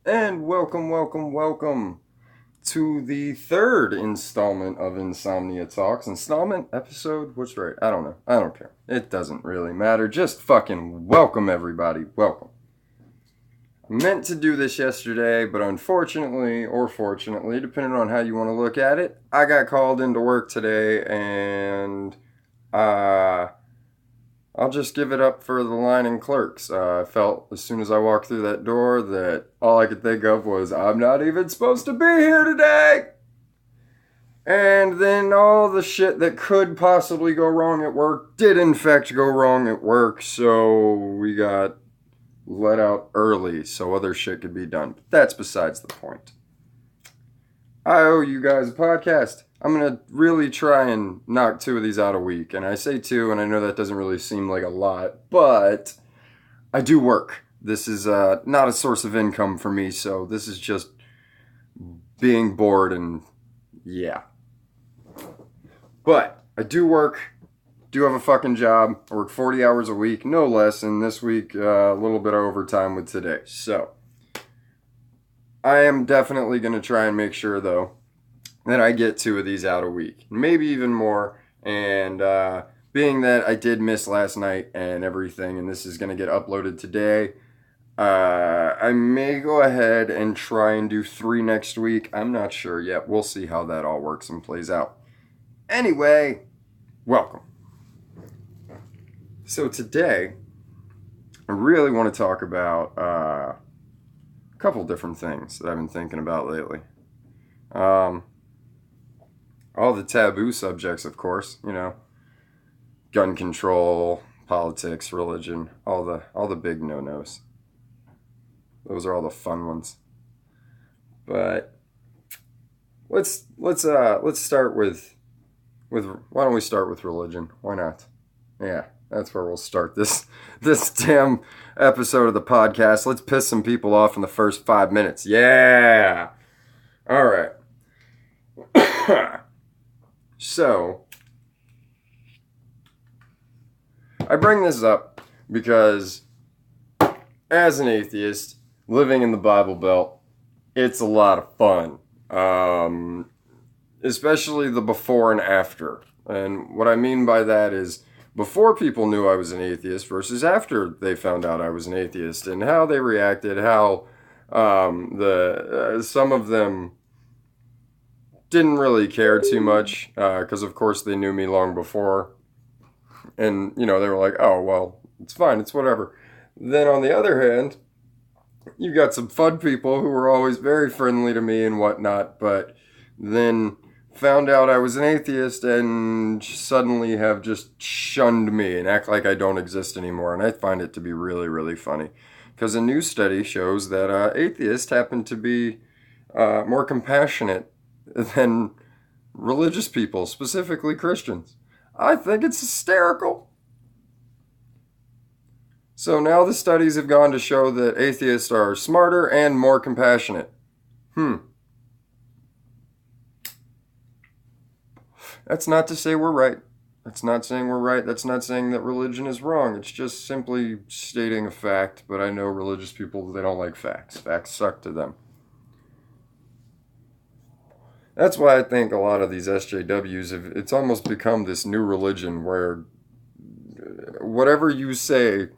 And welcome to the third installment of Insomnia Talks. Installment? Episode? What's right? I don't know. I don't care. It doesn't really matter. Just fucking welcome, everybody. Welcome. I meant to do this yesterday, but unfortunately, or fortunately, depending on how you want to look at it, I got called into work today and uh, I'll just give it up for the line and clerks. I felt as soon as I walked through that door that all I could think of was, I'm not even supposed to be here today! And then all the shit that could possibly go wrong at work did in fact go wrong at work, so we got let out early so other shit could be done. But that's besides the point. I owe you guys a podcast. I'm going to really try and knock two of these out a week. And I say two, and I know that doesn't really seem like a lot, but I do work. This is not a source of income for me, so this is just being bored and yeah. But I do work, do have a fucking job. I work 40 hours a week, no less, and this week a little bit of overtime with today. So I am definitely going to try and make sure, though, that I get two of these out a week, maybe even more. And being that I did miss last night and everything, and this is going to get uploaded today, I may go ahead and try and do three next week. I'm not sure yet. We'll see how that all works and plays out. Anyway, welcome. So today, I really want to talk about a couple different things that I've been thinking about lately. All the taboo subjects, of course, gun control, politics, religion, all the big no-nos. Those are all the fun ones. But let's start with why don't we start with religion? Why not? Yeah, that's where we'll start this damn episode of the podcast. Let's piss some people off in the first 5 minutes. Yeah. All right. So, I bring this up because as an atheist living in the Bible Belt, it's a lot of fun. Especially the before and after. And what I mean by that is before people knew I was an atheist versus after they found out I was an atheist and how they reacted, how the some of them didn't really care too much because of course they knew me long before, and they were like, oh well, it's fine, it's whatever. Then on the other hand, you got some fun people who were always very friendly to me and whatnot, but then found out I was an atheist and suddenly have just shunned me and act like I don't exist anymore. And I find it to be really, really funny because a new study shows that atheists happen to be more compassionate than religious people, specifically Christians. I think it's hysterical. So now the studies have gone to show that atheists are smarter and more compassionate. That's not to say we're right. That's not saying we're right. That's not saying that religion is wrong. It's just simply stating a fact. But I know religious people, they don't like facts. Facts suck to them. That's why I think a lot of these SJWs have, it's almost become this new religion where whatever you say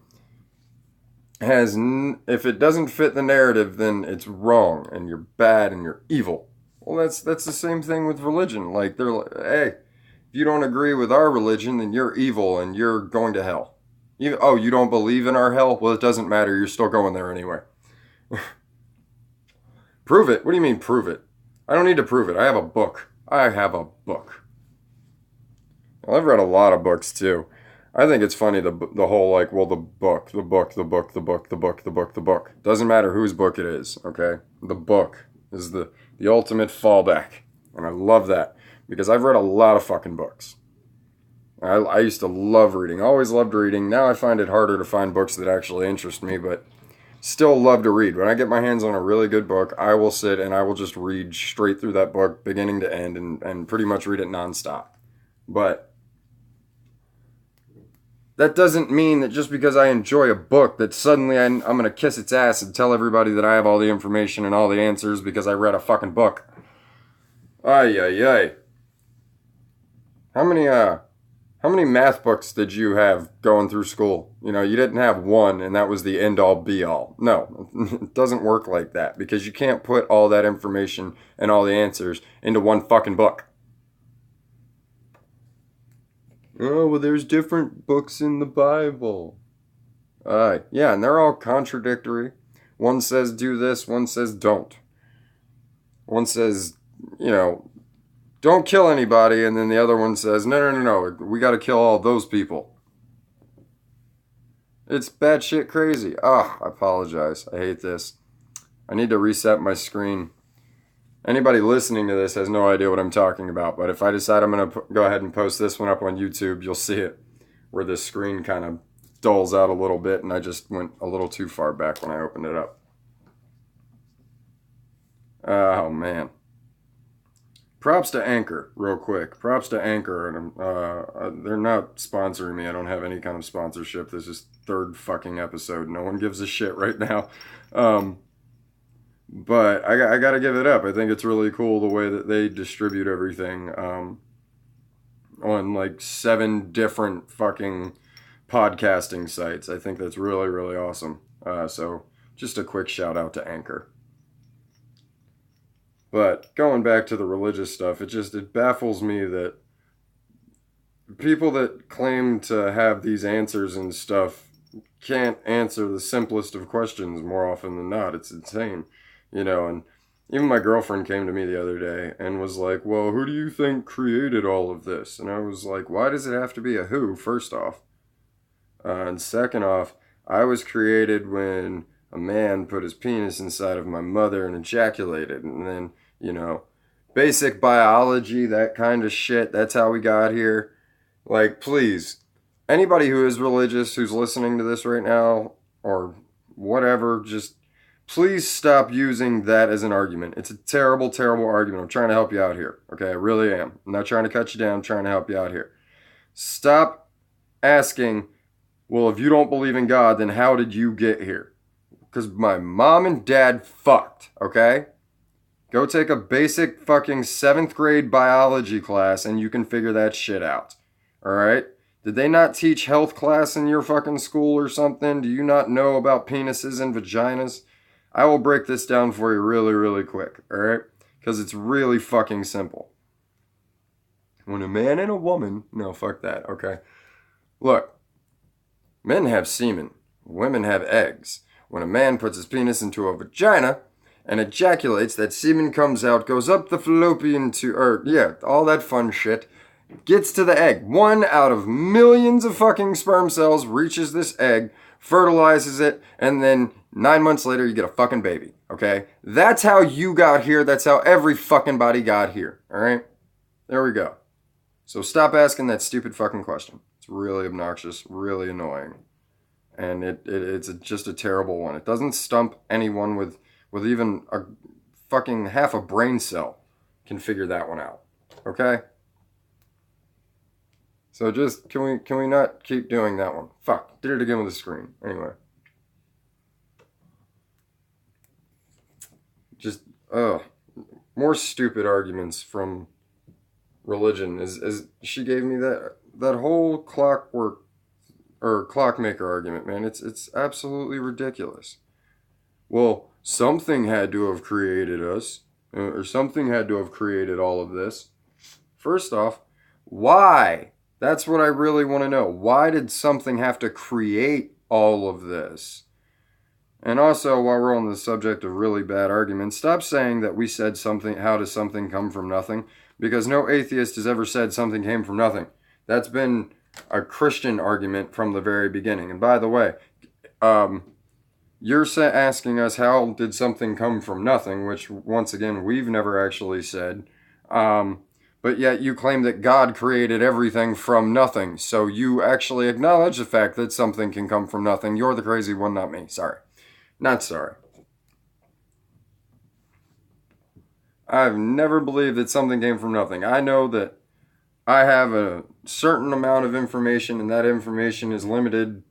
if it doesn't fit the narrative, then it's wrong and you're bad and you're evil. Well, that's the same thing with religion. Like they're like, hey, if you don't agree with our religion, then you're evil and you're going to hell. You don't believe in our hell? Well, it doesn't matter. You're still going there anyway. Prove it. What do you mean prove it? I don't need to prove it. I have a book. I have a book. Well, I've read a lot of books too. I think it's funny the whole like, well, the book, the book, the book, the book, the book, the book, the book. Doesn't matter whose book it is, okay? The book is the ultimate fallback. And I love that because I've read a lot of fucking books. I used to love reading, always loved reading. Now I find it harder to find books that actually interest me, but still love to read. When I get my hands on a really good book, I will sit and I will just read straight through that book, beginning to end, and pretty much read it nonstop. But That doesn't mean that just because I enjoy a book that suddenly I'm going to kiss its ass and tell everybody that I have all the information and all the answers because I read a fucking book. Ay, ay, ay. How many math books did you have going through school? You know, you didn't have one and that was the end all be all. No, it doesn't work like that because you can't put all that information and all the answers into one fucking book. Oh, well, there's different books in the Bible. Yeah, and they're all contradictory. One says do this, one says don't. One says, you know, don't kill anybody, and then the other one says, no, we gotta kill all those people. It's batshit crazy. I apologize. I hate this. I need to reset my screen. Anybody listening to this has no idea what I'm talking about, but if I decide I'm going to go ahead and post this one up on YouTube, you'll see it, where this screen kind of dulls out a little bit, and I just went a little too far back when I opened it up. Oh, man. Props to Anchor, real quick. Props to Anchor. And they're not sponsoring me. I don't have any kind of sponsorship. This is third fucking episode. No one gives a shit right now. But I got to give it up. I think it's really cool the way that they distribute everything on like 7 different fucking podcasting sites. I think that's really, really awesome. So just a quick shout out to Anchor. But going back to the religious stuff, it baffles me that people that claim to have these answers and stuff can't answer the simplest of questions more often than not. It's insane. You know, and even my girlfriend came to me the other day and was like, well, who do you think created all of this? And I was like, why does it have to be a who, first off? And second off, I was created when a man put his penis inside of my mother and ejaculated. And then, you know, basic biology, that kind of shit, that's how we got here. Like, please, anybody who is religious who's listening to this right now or whatever, just please stop using that as an argument. It's a terrible, terrible argument. I'm trying to help you out here. Okay, I really am. I'm not trying to cut you down. I'm trying to help you out here. Stop asking, well, if you don't believe in God, then how did you get here? Because my mom and dad fucked, okay? Go take a basic fucking 7th grade biology class and you can figure that shit out. Alright? Did they not teach health class in your fucking school or something? Do you not know about penises and vaginas? I will break this down for you really, really quick, alright? Because it's really fucking simple. When a man and a woman... No, fuck that, okay? Look, men have semen. Women have eggs. When a man puts his penis into a vagina and ejaculates, that semen comes out, goes up the fallopian tube, or, yeah, all that fun shit, gets to the egg. 1 out of millions of fucking sperm cells reaches this egg, fertilizes it, and then 9 months later, you get a fucking baby, okay? That's how you got here. That's how every fucking body got here, all right? There we go. So stop asking that stupid fucking question. It's really obnoxious, really annoying. And it's just a terrible one. It doesn't stump anyone with even a fucking half a brain cell can figure that one out, okay? So just, can we not keep doing that one? Fuck, did it again with the screen. Anyway. Just, more stupid arguments from religion. As she gave me that whole clockmaker argument, man. It's absolutely ridiculous. Well, something had to have created us, or something had to have created all of this. First off, why? That's what I really want to know. Why did something have to create all of this? And also, while we're on the subject of really bad arguments, stop saying that we said something, how does something come from nothing? Because no atheist has ever said something came from nothing. That's been a Christian argument from the very beginning. And by the way, you're asking us how did something come from nothing, which, once again, we've never actually said. But yet you claim that God created everything from nothing. So you actually acknowledge the fact that something can come from nothing. You're the crazy one, not me. Sorry. Not sorry. I've never believed that something came from nothing. I know that I have a certain amount of information, and that information is limited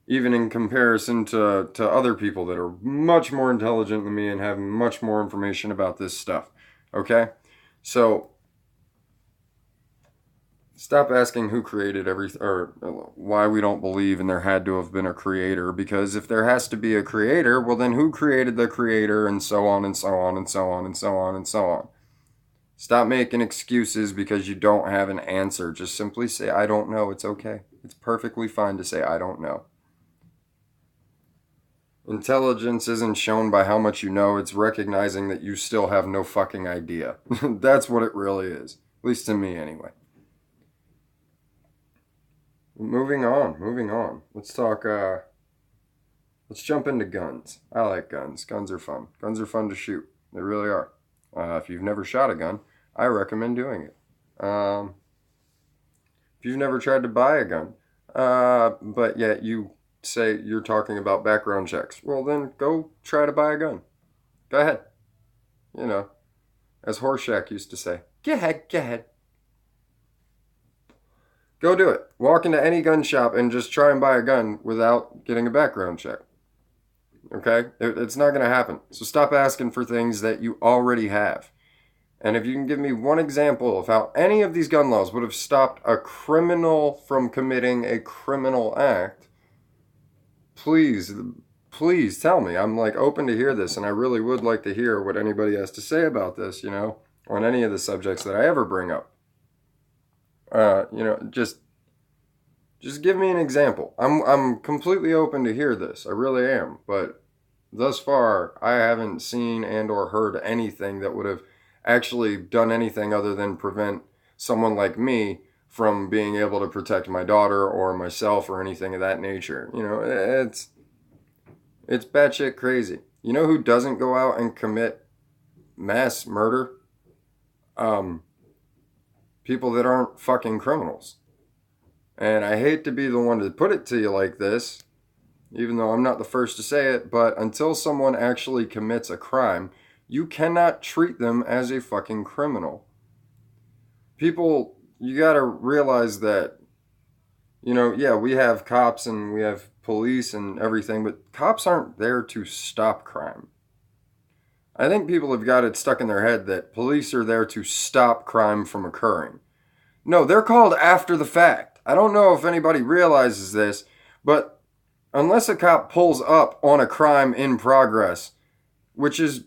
even in comparison to other people that are much more intelligent than me and have much more information about this stuff. Okay? So stop asking who created everything or why we don't believe and there had to have been a creator, because if there has to be a creator, well then who created the creator, and so on and so on and so on and so on and so on. Stop making excuses because you don't have an answer. Just simply say I don't know. It's okay. It's perfectly fine to say I don't know. Intelligence isn't shown by how much you know, it's recognizing that you still have no fucking idea. That's what it really is. At least to me, anyway. Moving on, moving on. Let's talk, let's jump into guns. I like guns. Guns are fun. Guns are fun to shoot. They really are. If you've never shot a gun, I recommend doing it. If you've never tried to buy a gun, but yet you say you're talking about background checks, well then go try to buy a gun. Go ahead. You know, as Horseshack used to say, go ahead, go ahead. Go do it. Walk into any gun shop and just try and buy a gun without getting a background check. Okay? It's not going to happen. So stop asking for things that you already have. And if you can give me one example of how any of these gun laws would have stopped a criminal from committing a criminal act, please, please tell me. I'm like open to hear this, and I really would like to hear what anybody has to say about this, you know, on any of the subjects that I ever bring up. You know, just give me an example. I'm completely open to hear this. I really am. But thus far, I haven't seen and or heard anything that would have actually done anything other than prevent someone like me from being able to protect my daughter or myself or anything of that nature. You know, it's batshit crazy. You know who doesn't go out and commit mass murder? People that aren't fucking criminals. And I hate to be the one to put it to you like this, even though I'm not the first to say it, but until someone actually commits a crime, you cannot treat them as a fucking criminal. People, you gotta realize that, you know, yeah, we have cops and we have police and everything, but cops aren't there to stop crime. I think people have got it stuck in their head that police are there to stop crime from occurring. No, they're called after the fact. I don't know if anybody realizes this, but unless a cop pulls up on a crime in progress, which is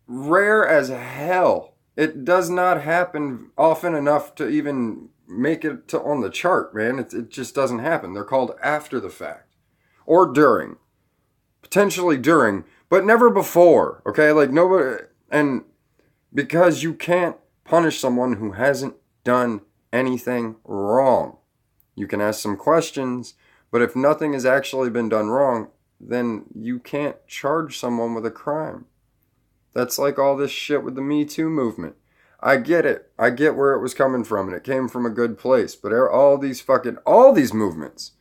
rare as hell, it does not happen often enough to even make it to on the chart, man. It just doesn't happen. They're called after the fact or during, potentially during, but never before. Okay, like nobody, and because you can't punish someone who hasn't done anything wrong. You can ask some questions, but if nothing has actually been done wrong, then you can't charge someone with a crime. That's like all this shit with the Me Too movement. I get it. I get where it was coming from, and it came from a good place. But all these movements,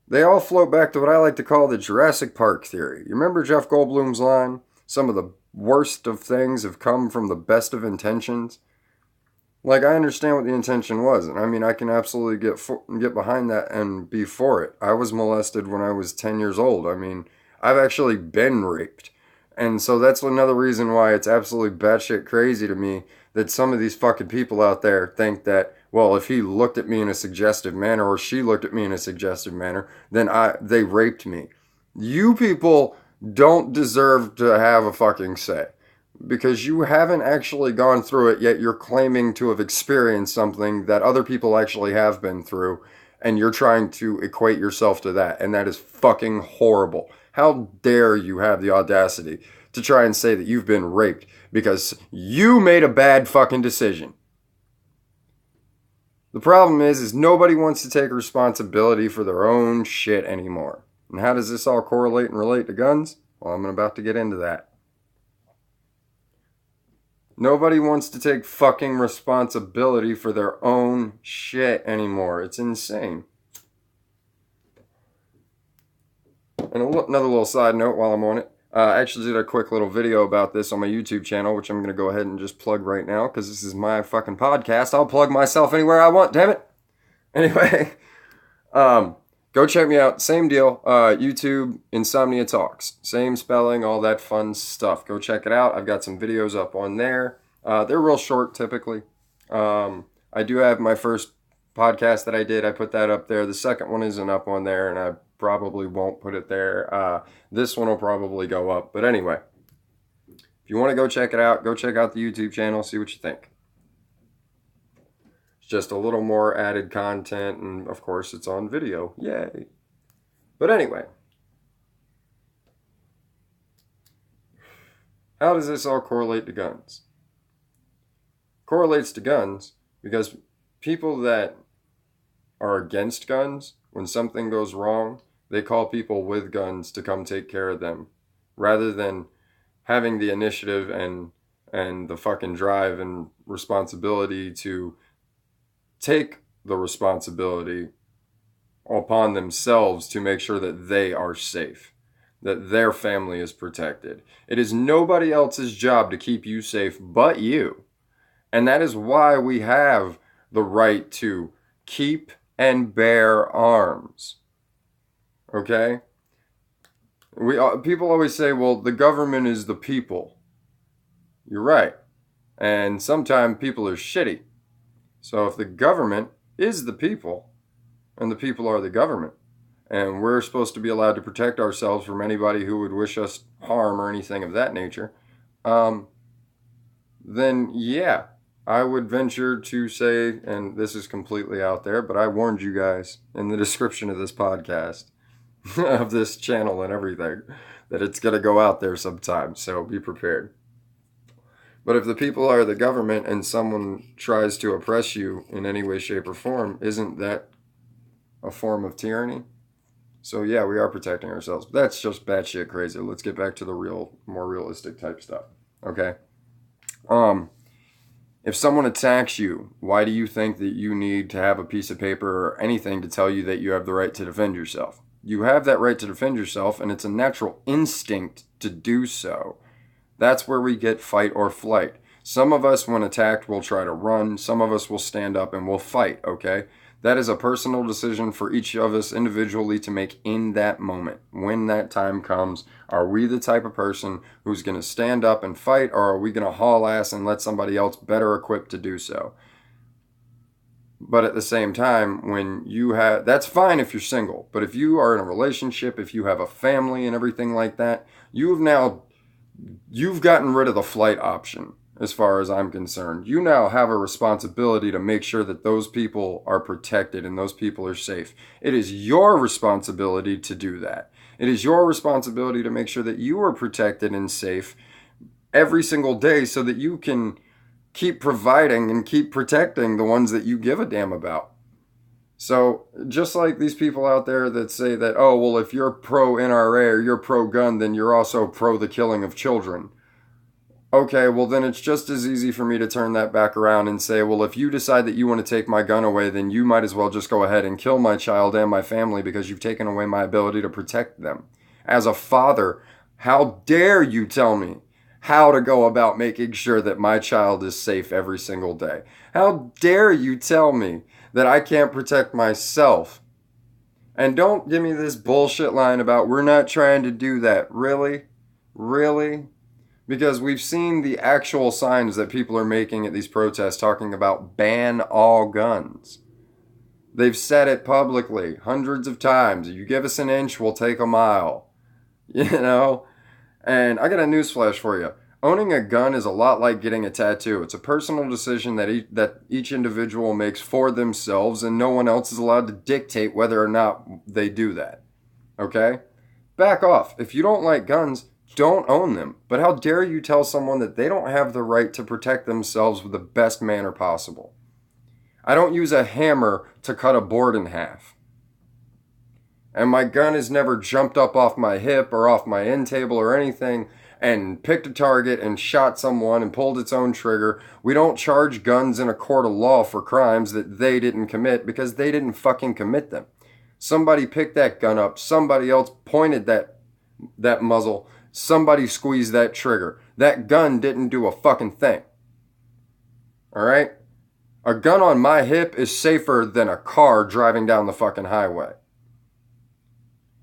they all float back to what I like to call the Jurassic Park theory. You remember Jeff Goldblum's line? Some of the worst of things have come from the best of intentions. Like, I understand what the intention was, and I mean, I can absolutely get behind that and be for it. I was molested when I was 10 years old. I mean, I've actually been raped. And so that's another reason why it's absolutely batshit crazy to me that some of these fucking people out there think that, well, if he looked at me in a suggestive manner or she looked at me in a suggestive manner, then they raped me. You people don't deserve to have a fucking say, because you haven't actually gone through it, yet you're claiming to have experienced something that other people actually have been through, and you're trying to equate yourself to that, and that is fucking horrible. How dare you have the audacity to try and say that you've been raped because you made a bad fucking decision? The problem is nobody wants to take responsibility for their own shit anymore. And how does this all correlate and relate to guns? Well, I'm about to get into that. Nobody wants to take fucking responsibility for their own shit anymore. It's insane. And another little side note while I'm on it. I actually did a quick little video about this on my YouTube channel, which I'm going to go ahead and just plug right now because this is my fucking podcast. I'll plug myself anywhere I want, damn it. Anyway, go check me out. Same deal. YouTube, Insomnia Talx. Same spelling, all that fun stuff. Go check it out. I've got some videos up on there. They're real short typically. I do have my first podcast that I did. I put that up there. The second one isn't up on there, and I probably won't put it there. This one will probably go up. But anyway, if you want to go check it out, go check out the YouTube channel, see what you think. It's just a little more added content, and of course it's on video. Yay. But anyway, how does this all correlate to guns? Correlates to guns because people that are against guns, when something goes wrong, they call people with guns to come take care of them, rather than having the initiative and the fucking drive and responsibility to take the responsibility upon themselves to make sure that they are safe, that their family is protected. It is nobody else's job to keep you safe but you. And that is why we have the right to keep and bear arms. Okay? People always say, well, the government is the people. You're right. And sometimes people are shitty. So if the government is the people, and the people are the government, and we're supposed to be allowed to protect ourselves from anybody who would wish us harm or anything of that nature, then yeah, I would venture to say, and this is completely out there, but I warned you guys in the description of this podcast, of this channel and everything, that it's going to go out there sometime, so be prepared. But if the people are the government and someone tries to oppress you in any way, shape, or form, isn't that a form of tyranny? So yeah, we are protecting ourselves. But that's just batshit crazy. Let's get back to the real, more realistic type stuff. Okay? If someone attacks you, why do you think that you need to have a piece of paper or anything to tell you that you have the right to defend yourself? You have that right to defend yourself, and it's a natural instinct to do so. That's where we get fight or flight. Some of us, when attacked, will try to run. Some of us will stand up and will fight, okay? That is a personal decision for each of us individually to make in that moment. When that time comes, are we the type of person who's going to stand up and fight, or are we going to haul ass and let somebody else better equipped to do so? But at the same time, when you have, that's fine if you're single, but if you are in a relationship, if you have a family and everything like that, you've gotten rid of the flight option. As far as I'm concerned, you now have a responsibility to make sure that those people are protected and those people are safe. It is your responsibility to do that. It is your responsibility to make sure that you are protected and safe every single day so that you can keep providing and keep protecting the ones that you give a damn about. So just like these people out there that say that, oh, well, if you're pro NRA or you're pro gun, then you're also pro the killing of children. Okay, well then it's just as easy for me to turn that back around and say, well, if you decide that you want to take my gun away, then you might as well just go ahead and kill my child and my family because you've taken away my ability to protect them. As a father, how dare you tell me how to go about making sure that my child is safe every single day? How dare you tell me that I can't protect myself? And don't give me this bullshit line about we're not trying to do that. Really? Really? Because we've seen the actual signs that people are making at these protests talking about ban all guns. They've said it publicly hundreds of times. If you give us an inch, we'll take a mile. You know? And I got a newsflash for you. Owning a gun is a lot like getting a tattoo. It's a personal decision that each individual makes for themselves, and no one else is allowed to dictate whether or not they do that. Okay? Back off. If you don't like guns, don't own them. But how dare you tell someone that they don't have the right to protect themselves with the best manner possible? I don't use a hammer to cut a board in half. And my gun has never jumped up off my hip or off my end table or anything and picked a target and shot someone and pulled its own trigger. We don't charge guns in a court of law for crimes that they didn't commit because they didn't fucking commit them. Somebody picked that gun up. Somebody else pointed that muzzle somebody squeezed that trigger. That gun didn't do a fucking thing. Alright? A gun on my hip is safer than a car driving down the fucking highway.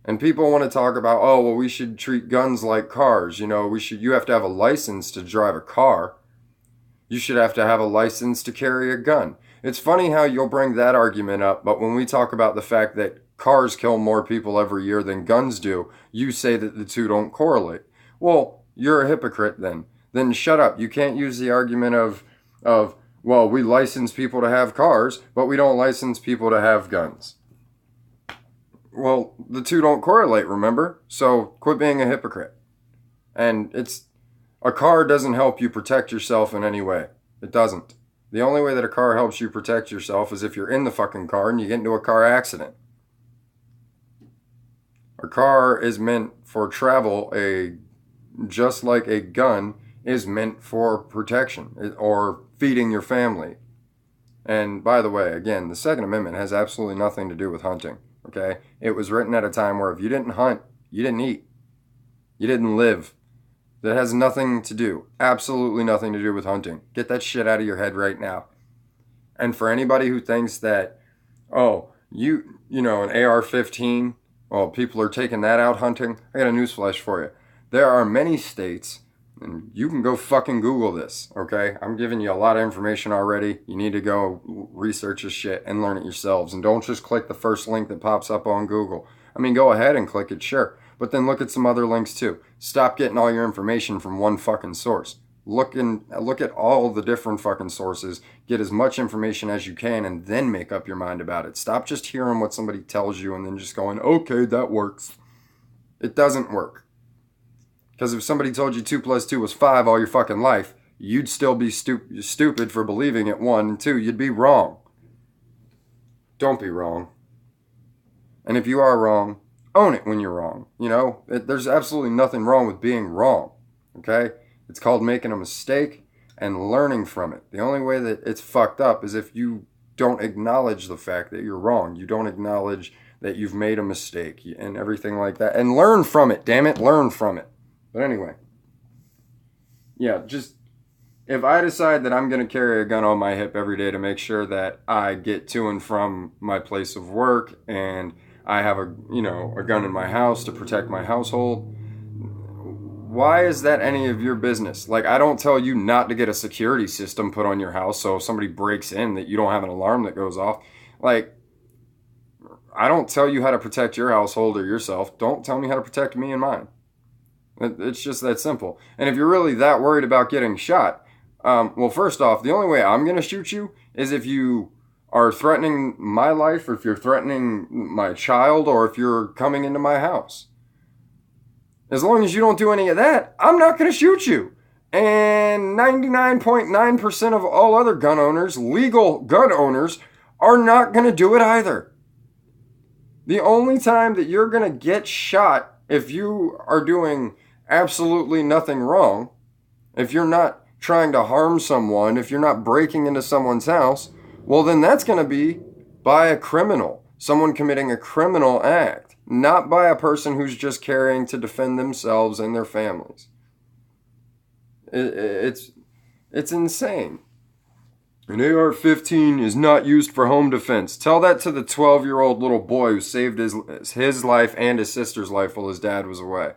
And people want to talk about, oh, well, we should treat guns like cars. You have to have a license to drive a car. You should have to have a license to carry a gun. It's funny how you'll bring that argument up, but when we talk about the fact that cars kill more people every year than guns do, you say that the two don't correlate. Well, you're a hypocrite then. Then shut up. You can't use the argument of well, we license people to have cars, but we don't license people to have guns. Well, the two don't correlate, remember? So quit being a hypocrite. And a car doesn't help you protect yourself in any way. It doesn't. The only way that a car helps you protect yourself is if you're in the fucking car and you get into a car accident. A car is meant for travel, just like a gun is meant for protection or feeding your family. And by the way, again, the Second Amendment has absolutely nothing to do with hunting. Okay? It was written at a time where if you didn't hunt, you didn't eat. You didn't live. That has nothing to do, absolutely nothing to do with hunting. Get that shit out of your head right now. And for anybody who thinks that, oh, you know, an AR-15, well, people are taking that out hunting, I got a newsflash for you. There are many states, and you can go fucking Google this, okay? I'm giving you a lot of information already. You need to go research this shit and learn it yourselves. And don't just click the first link that pops up on Google. I mean, go ahead and click it, sure. But then look at some other links too. Stop getting all your information from one fucking source. Look at all the different fucking sources. Get as much information as you can and then make up your mind about it. Stop just hearing what somebody tells you and then just going, okay, that works. It doesn't work. Because if somebody told you 2 + 2 was 5 all your fucking life, you'd still be stupid for believing it 1 and 2. You'd be wrong. Don't be wrong. And if you are wrong, own it when you're wrong. You know, there's absolutely nothing wrong with being wrong. Okay? It's called making a mistake and learning from it. The only way that it's fucked up is if you don't acknowledge the fact that you're wrong. You don't acknowledge that you've made a mistake and everything like that. And learn from it, damn it, learn from it. But anyway, yeah, just if I decide that I'm going to carry a gun on my hip every day to make sure that I get to and from my place of work and I have a gun in my house to protect my household, why is that any of your business? Like, I don't tell you not to get a security system put on your house so if somebody breaks in that you don't have an alarm that goes off. Like, I don't tell you how to protect your household or yourself. Don't tell me how to protect me and mine. It's just that simple. And if you're really that worried about getting shot, well, first off, the only way I'm going to shoot you is if you are threatening my life, or if you're threatening my child, or if you're coming into my house. As long as you don't do any of that, I'm not going to shoot you. And 99.9% of all other gun owners, legal gun owners, are not going to do it either. The only time that you're going to get shot if you are doing absolutely nothing wrong, if you're not trying to harm someone, if you're not breaking into someone's house, well, then that's going to be by a criminal, someone committing a criminal act, not by a person who's just carrying to defend themselves and their families. It's insane. An AR-15 is not used for home defense. Tell that to the 12-year-old little boy who saved his life and his sister's life while his dad was away.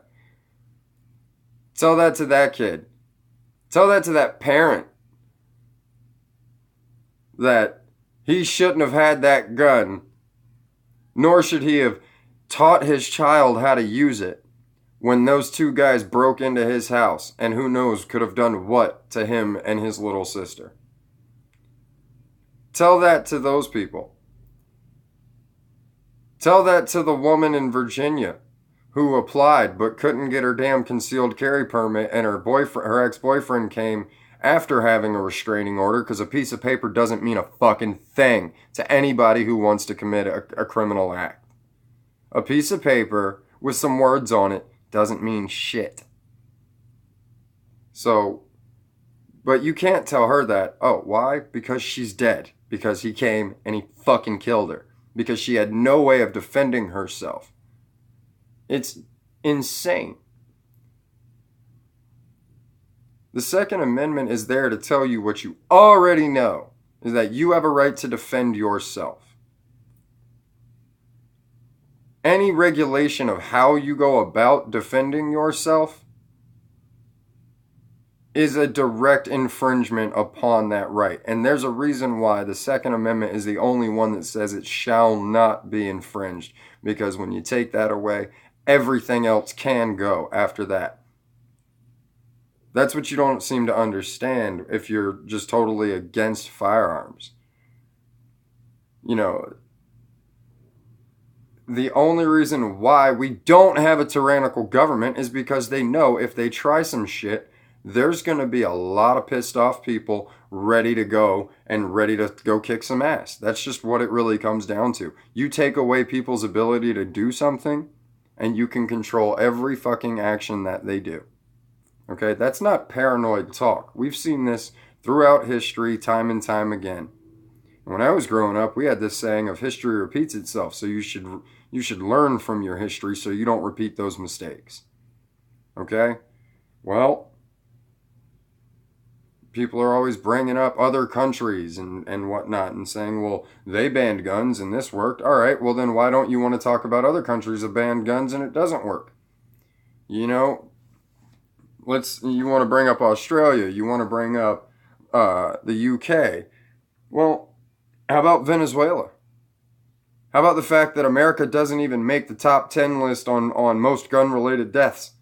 Tell that to that kid. Tell that to that parent that he shouldn't have had that gun, nor should he have taught his child how to use it when those two guys broke into his house and who knows could have done what to him and his little sister. Tell that to those people. Tell that to the woman in Virginia who applied but couldn't get her damn concealed carry permit, and her ex-boyfriend came after having a restraining order, because a piece of paper doesn't mean a fucking thing to anybody who wants to commit a criminal act. A piece of paper with some words on it doesn't mean shit. So, but you can't tell her that. Oh, why? Because she's dead. Because he came and he fucking killed her. Because she had no way of defending herself. It's insane. The Second Amendment is there to tell you what you already know, is that you have a right to defend yourself. Any regulation of how you go about defending yourself is a direct infringement upon that right. And there's a reason why the Second Amendment is the only one that says it shall not be infringed. Because when you take that away, everything else can go after that. That's what you don't seem to understand if you're just totally against firearms. You know, the only reason why we don't have a tyrannical government is because they know if they try some shit, there's going to be a lot of pissed off people ready to go and ready to go kick some ass. That's just what it really comes down to. You take away people's ability to do something, and you can control every fucking action that they do. Okay? That's not paranoid talk. We've seen this throughout history time and time again. When I was growing up, we had this saying of history repeats itself, so you should learn from your history so you don't repeat those mistakes. Okay? Well, people are always bringing up other countries and whatnot and saying, well, they banned guns and this worked. All right, well then why don't you want to talk about other countries that banned guns and it doesn't work? You know, you want to bring up Australia, you want to bring up the UK. Well, how about Venezuela? How about the fact that America doesn't even make the top 10 list on most gun-related deaths?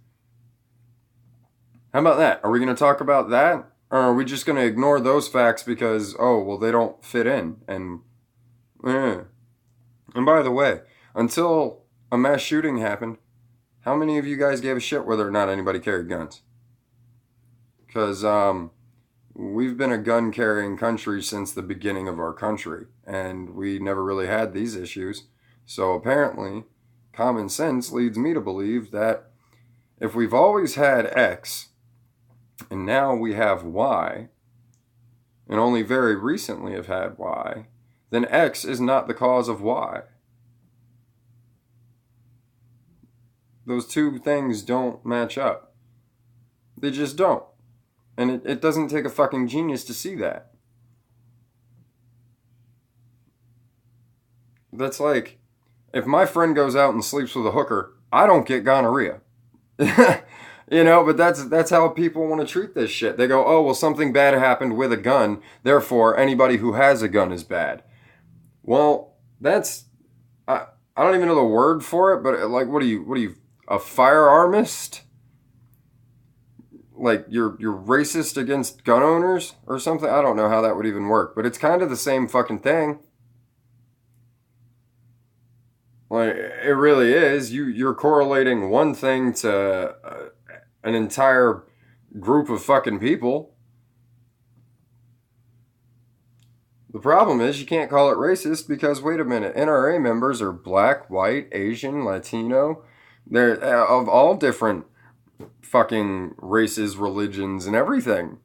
How about that? Are we going to talk about that? Or are we just going to ignore those facts because, oh, well, they don't fit in? And by the way, until a mass shooting happened, how many of you guys gave a shit whether or not anybody carried guns? Because we've been a gun-carrying country since the beginning of our country, and we never really had these issues. So apparently, common sense leads me to believe that if we've always had X, and now we have Y, and only very recently have had Y, then X is not the cause of Y. Those two things don't match up. They just don't. And it doesn't take a fucking genius to see that. That's like, if my friend goes out and sleeps with a hooker, I don't get gonorrhea. You know, but that's how people want to treat this shit. They go, oh, well, something bad happened with a gun, therefore anybody who has a gun is bad. Well, that's, I don't even know the word for it, but like, what are you, a firearmist? Like, you're racist against gun owners or something? I don't know how that would even work, but it's kind of the same fucking thing. Like, it really is. You're correlating one thing to an entire group of fucking people. The problem is you can't call it racist because, wait a minute, NRA members are black, white, Asian, Latino. They're of all different fucking races, religions, and everything.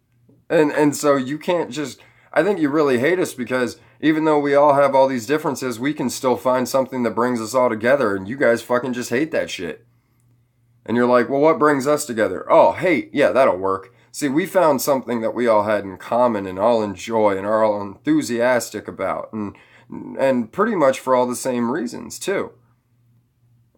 And so you can't just... I think you really hate us because even though we all have all these differences, we can still find something that brings us all together, and you guys fucking just hate that shit. And you're like, well, what brings us together? Oh, hate. Yeah, that'll work. See, we found something that we all had in common and all enjoy and are all enthusiastic about, and pretty much for all the same reasons, too.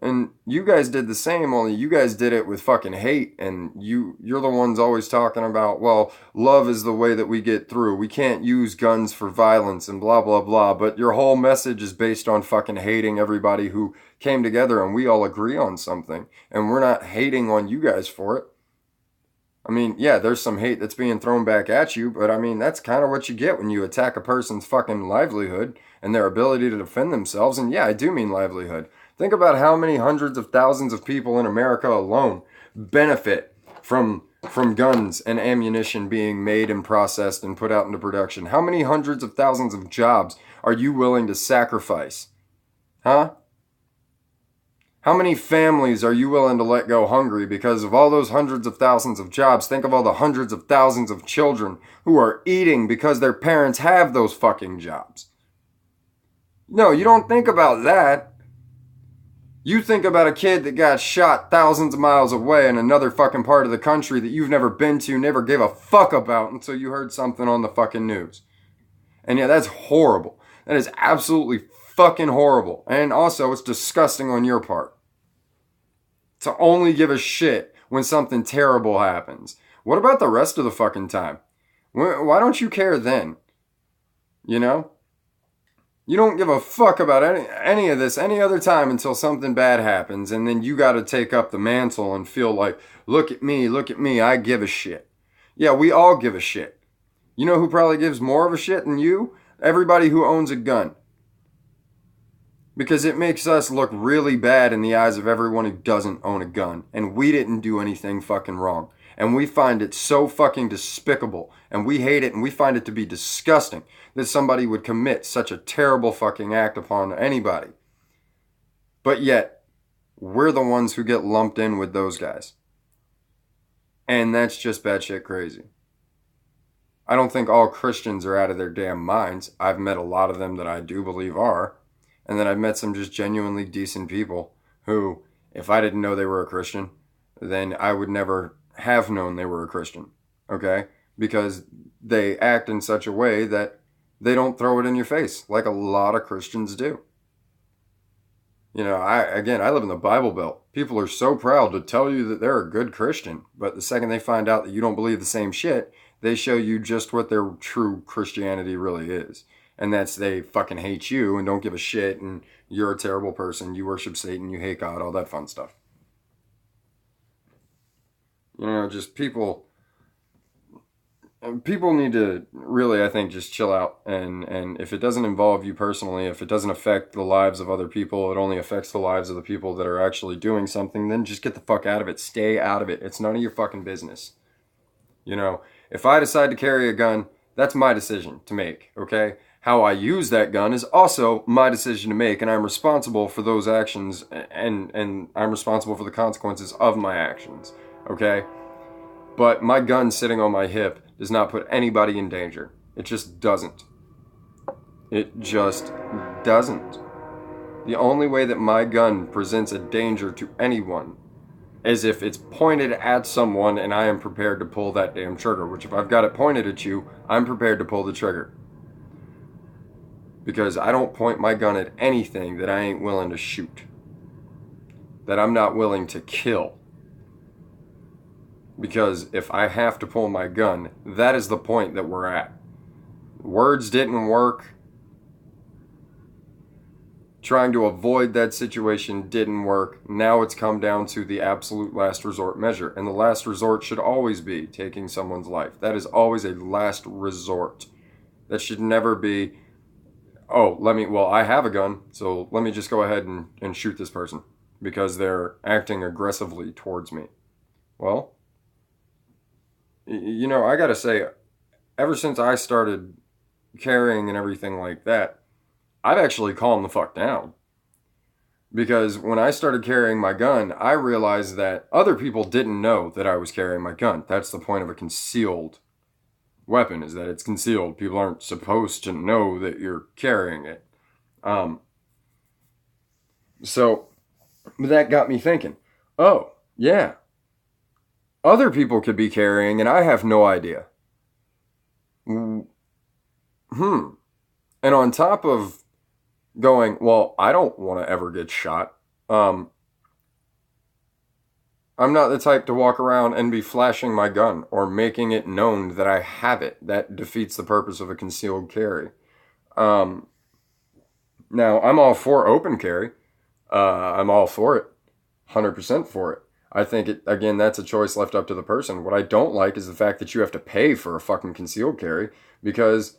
And you guys did the same, only you guys did it with fucking hate, and you're the ones always talking about, well, love is the way that we get through. We can't use guns for violence and blah, blah, blah, but your whole message is based on fucking hating everybody who came together and we all agree on something, and we're not hating on you guys for it. I mean, yeah, there's some hate that's being thrown back at you, but I mean, that's kind of what you get when you attack a person's fucking livelihood and their ability to defend themselves, and yeah, I do mean livelihood. Think about how many hundreds of thousands of people in America alone benefit from guns and ammunition being made and processed and put out into production. How many hundreds of thousands of jobs are you willing to sacrifice? Huh? How many families are you willing to let go hungry because of all those hundreds of thousands of jobs? Think of all the hundreds of thousands of children who are eating because their parents have those fucking jobs. No, you don't think about that. You think about a kid that got shot thousands of miles away in another fucking part of the country that you've never been to, never gave a fuck about until you heard something on the fucking news. And yeah, that's horrible. That is absolutely fucking horrible. And also, it's disgusting on your part to only give a shit when something terrible happens. What about the rest of the fucking time? Why don't you care then? You know? You don't give a fuck about any of this any other time until something bad happens, and then you gotta take up the mantle and feel like, look at me, I give a shit. Yeah, we all give a shit. You know who probably gives more of a shit than you? Everybody who owns a gun. Because it makes us look really bad in the eyes of everyone who doesn't own a gun, and we didn't do anything fucking wrong. And we find it so fucking despicable, and we hate it, and we find it to be disgusting that somebody would commit such a terrible fucking act upon anybody. But yet, we're the ones who get lumped in with those guys. And that's just batshit crazy. I don't think all Christians are out of their damn minds. I've met a lot of them that I do believe are. And then I've met some just genuinely decent people who, if I didn't know they were a Christian, then I would never have known they were a Christian, okay? Because they act in such a way that they don't throw it in your face like a lot of Christians do. You know, I live in the Bible Belt. People are so proud to tell you that they're a good Christian, but the second they find out that you don't believe the same shit, they show you just what their true Christianity really is. And that's they fucking hate you and don't give a shit and you're a terrible person, you worship Satan, you hate God, all that fun stuff. You know, just people need to really, I think, just chill out. And if it doesn't involve you personally, if it doesn't affect the lives of other people, it only affects the lives of the people that are actually doing something, then just get the fuck out of it. Stay out of it. It's none of your fucking business. You know, if I decide to carry a gun, that's my decision to make, okay? How I use that gun is also my decision to make, and I'm responsible for those actions, and I'm responsible for the consequences of my actions, okay? But my gun sitting on my hip does not put anybody in danger. It just doesn't. It just doesn't. The only way that my gun presents a danger to anyone is if it's pointed at someone and I am prepared to pull that damn trigger, which if I've got it pointed at you, I'm prepared to pull the trigger. Because I don't point my gun at anything that I ain't willing to shoot. That I'm not willing to kill. Because if I have to pull my gun, that is the point that we're at. Words didn't work. Trying to avoid that situation didn't work. Now it's come down to the absolute last resort measure. And the last resort should always be taking someone's life. That is always a last resort. That should never be, I have a gun, so let me just go ahead and shoot this person because they're acting aggressively towards me. Well, you know, I gotta say, ever since I started carrying and everything like that, I've actually calmed the fuck down. Because when I started carrying my gun, I realized that other people didn't know that I was carrying my gun. That's the point of a concealed weapon, is that it's concealed. People aren't supposed to know that you're carrying it. So that got me thinking, oh, yeah. Other people could be carrying and I have no idea. And on top of going, well, I don't want to ever get shot. I'm not the type to walk around and be flashing my gun or making it known that I have it. That defeats the purpose of a concealed carry. Now, I'm all for open carry. I'm all for it. 100% for it. I think, again, that's a choice left up to the person. What I don't like is the fact that you have to pay for a fucking concealed carry because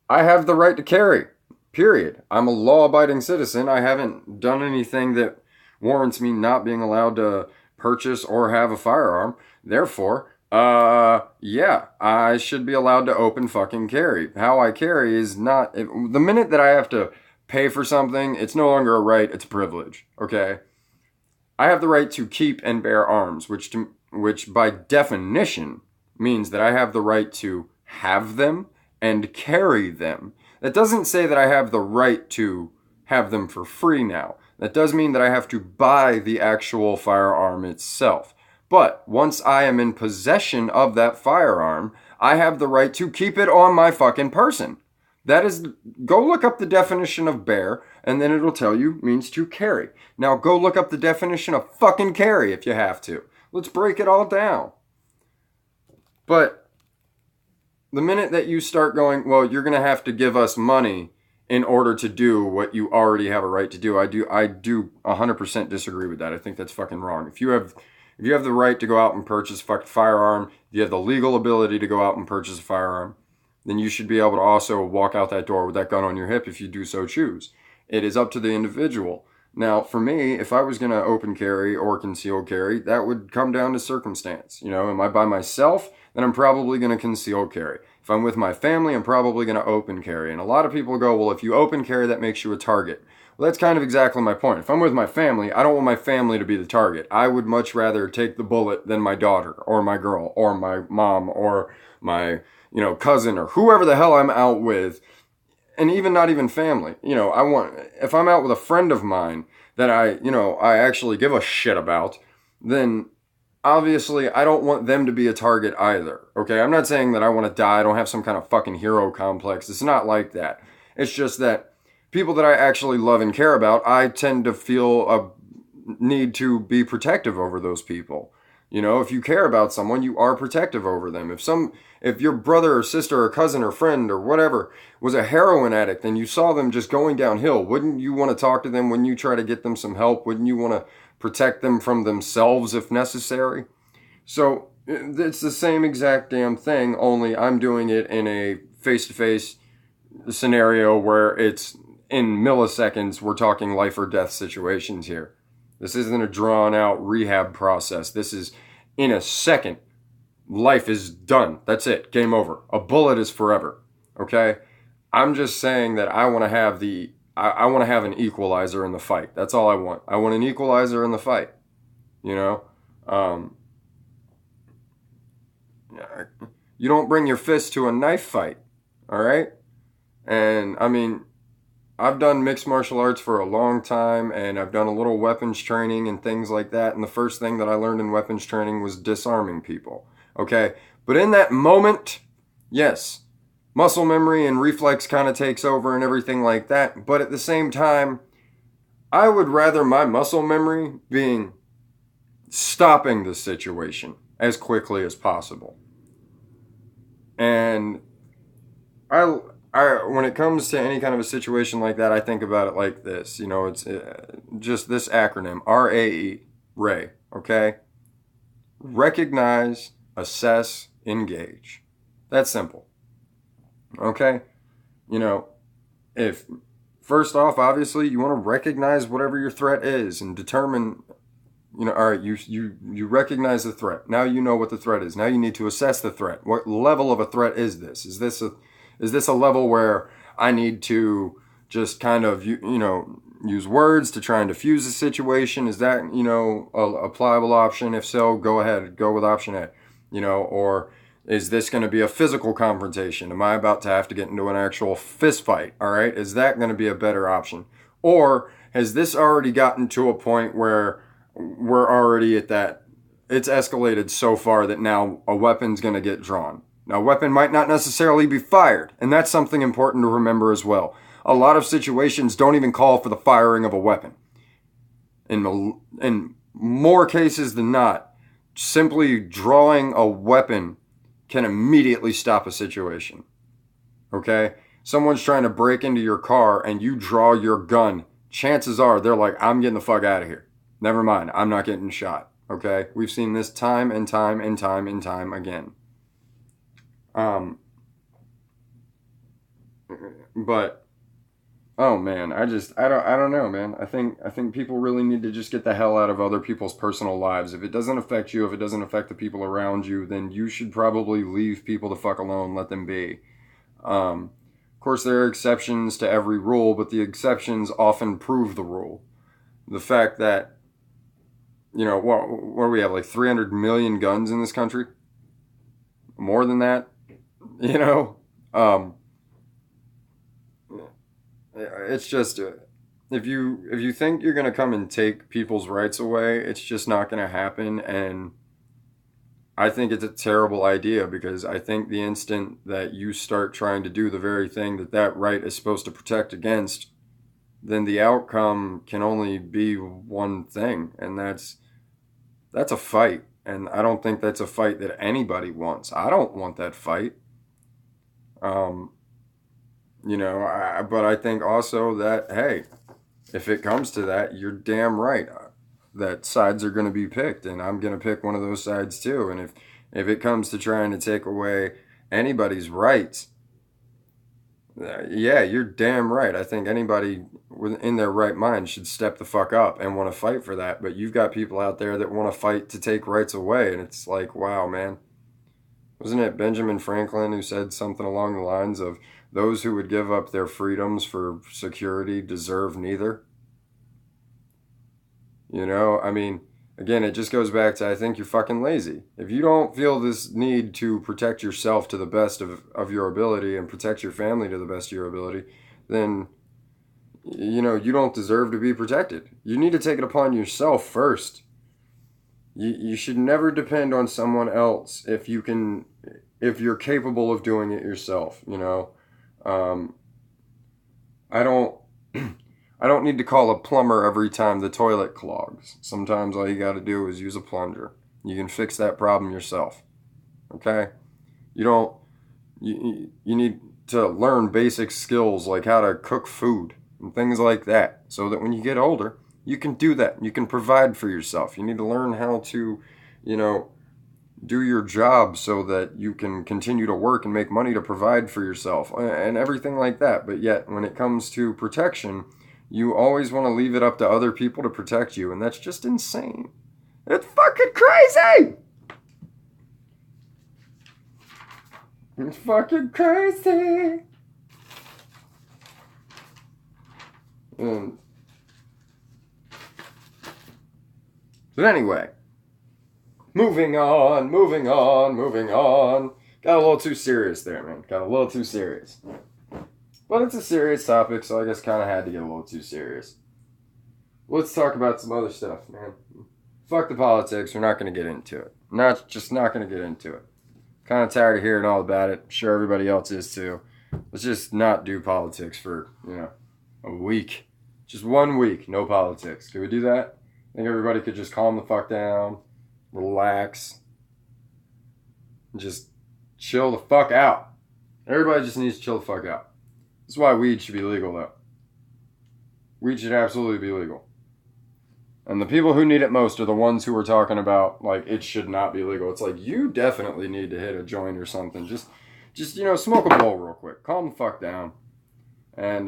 I have the right to carry. Period. I'm a law-abiding citizen. I haven't done anything that warrants me not being allowed to purchase or have a firearm. Therefore, I should be allowed to open fucking carry. How I carry is not... The minute that I have to pay for something, it's no longer a right, it's a privilege. Okay? I have the right to keep and bear arms, which by definition means that I have the right to have them and carry them. That doesn't say that I have the right to have them for free now. That does mean that I have to buy the actual firearm itself. But once I am in possession of that firearm, I have the right to keep it on my fucking person. That is, go look up the definition of bear, and then it'll tell you means to carry. Now go look up the definition of fucking carry if you have to. Let's break it all down. But the minute that you start going, well, you're going to have to give us money in order to do what you already have a right to do, I do 100% disagree with that. I think that's fucking wrong. If you have the right to go out and purchase a fucking firearm, if you have the legal ability to go out and purchase a firearm, then you should be able to also walk out that door with that gun on your hip if you do so choose. It is up to the individual. Now, for me, if I was going to open carry or concealed carry, that would come down to circumstance. You know, am I by myself? Then I'm probably going to conceal carry. If I'm with my family, I'm probably going to open carry. And a lot of people go, well, if you open carry, that makes you a target. Well, that's kind of exactly my point. If I'm with my family, I don't want my family to be the target. I would much rather take the bullet than my daughter or my girl or my mom or my cousin or whoever the hell I'm out with, and even not even family. If I'm out with a friend of mine that I actually give a shit about, then obviously I don't want them to be a target either. Okay, I'm not saying that I want to die. I don't have some kind of fucking hero complex. It's not like that. It's just that people that I actually love and care about, I tend to feel a need to be protective over those people. If you care about someone, you are protective over them. If your brother or sister or cousin or friend or whatever was a heroin addict and you saw them just going downhill, wouldn't you want to talk to them? Wouldn't you try to get them some help? Wouldn't you want to protect them from themselves if necessary? So it's the same exact damn thing, only I'm doing it in a face-to-face scenario where it's in milliseconds. We're talking life or death situations here. This isn't a drawn out rehab process. This is in a second. Life is done. That's it. Game over. A bullet is forever. Okay? I'm just saying that I want to have I want to have an equalizer in the fight. That's all I want. I want an equalizer in the fight. You don't bring your fist to a knife fight. All right? And I mean, I've done mixed martial arts for a long time, and I've done a little weapons training and things like that. And the first thing that I learned in weapons training was disarming people. Okay? But in that moment, yes, muscle memory and reflex kind of takes over and everything like that. But at the same time, I would rather my muscle memory being stopping the situation as quickly as possible. And when it comes to any kind of a situation like that, I think about it like this. It's just this acronym, RAE, RAE, okay? Recognize, assess, engage. That's simple, okay? If, first off, obviously, you want to recognize whatever your threat is and determine, all right, you recognize the threat. Now you know what the threat is. Now you need to assess the threat. What level of a threat is this? Is this a level where I need to just kind of, use words to try and diffuse the situation? Is that, a pliable option? If so, go ahead, go with option A. Or is this going to be a physical confrontation? Am I about to have to get into an actual fist fight? All right, is that going to be a better option? Or has this already gotten to a point where we're already at that, it's escalated so far that now a weapon's going to get drawn? Now, a weapon might not necessarily be fired, and that's something important to remember as well. A lot of situations don't even call for the firing of a weapon. In more cases than not, simply drawing a weapon can immediately stop a situation. Okay? Someone's trying to break into your car and you draw your gun. Chances are they're like, I'm getting the fuck out of here. Never mind, I'm not getting shot. Okay? We've seen this time and time and time and time again. But oh man, I don't know, man. I think people really need to just get the hell out of other people's personal lives. If it doesn't affect you, if it doesn't affect the people around you, then you should probably leave people the fuck alone, let them be. Of course, there are exceptions to every rule, but the exceptions often prove the rule. The fact that, what do we have, like 300 million guns in this country? More than that? It's just, if you think you're gonna come and take people's rights away, it's just not gonna happen. And I think it's a terrible idea because I think the instant that you start trying to do the very thing that that right is supposed to protect against, then the outcome can only be one thing, and that's a fight. And I don't think that's a fight that anybody wants. I don't want that fight. Um, but I think also that, hey, if it comes to that, you're damn right that sides are going to be picked, and I'm going to pick one of those sides too. And if it comes to trying to take away anybody's rights, yeah, you're damn right. I think anybody in their right mind should step the fuck up and want to fight for that. But you've got people out there that want to fight to take rights away, and it's like, wow, man. Wasn't it Benjamin Franklin who said something along the lines of those who would give up their freedoms for security deserve neither? I mean, again, it just goes back to I think you're fucking lazy. If you don't feel this need to protect yourself to the best of your ability and protect your family to the best of your ability, then, you don't deserve to be protected. You need to take it upon yourself first. You should never depend on someone else if you're capable of doing it yourself. I don't I don't need to call a plumber every time the toilet clogs. Sometimes all you got to do is use a plunger. You can fix that problem yourself. Okay? You don't you need to learn basic skills like how to cook food and things like that so that when you get older, you can do that. You can provide for yourself. You need to learn how to, do your job so that you can continue to work and make money to provide for yourself and everything like that. But yet, when it comes to protection, you always want to leave it up to other people to protect you, and that's just insane. It's fucking crazy! It's fucking crazy! But anyway, moving on. Got a little too serious there, man. Got a little too serious. But it's a serious topic, so I guess kind of had to get a little too serious. Let's talk about some other stuff, man. Fuck the politics. We're not going to get into it. Not going to get into it. Kind of tired of hearing all about it. I'm sure everybody else is too. Let's just not do politics for, a week. Just 1 week, no politics. Can we do that? I think everybody could just calm the fuck down, relax, and just chill the fuck out. Everybody just needs to chill the fuck out. That's why weed should be legal, though. Weed should absolutely be legal. And the people who need it most are the ones who are talking about, like, it should not be legal. It's like, you definitely need to hit a joint or something. Just smoke a bowl real quick. Calm the fuck down. And,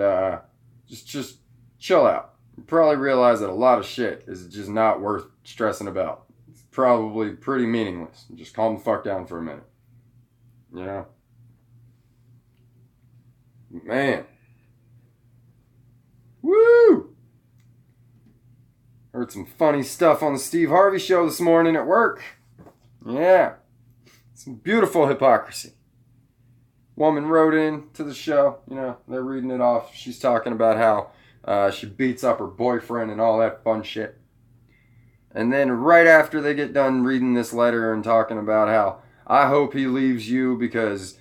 just chill out. You probably realize that a lot of shit is just not worth stressing about. It's probably pretty meaningless. Just calm the fuck down for a minute. Man. Woo! Heard some funny stuff on the Steve Harvey show this morning at work. Yeah. Some beautiful hypocrisy. Woman wrote in to the show. They're reading it off. She's talking about how she beats up her boyfriend and all that fun shit. And then right after they get done reading this letter and talking about how I hope he leaves you because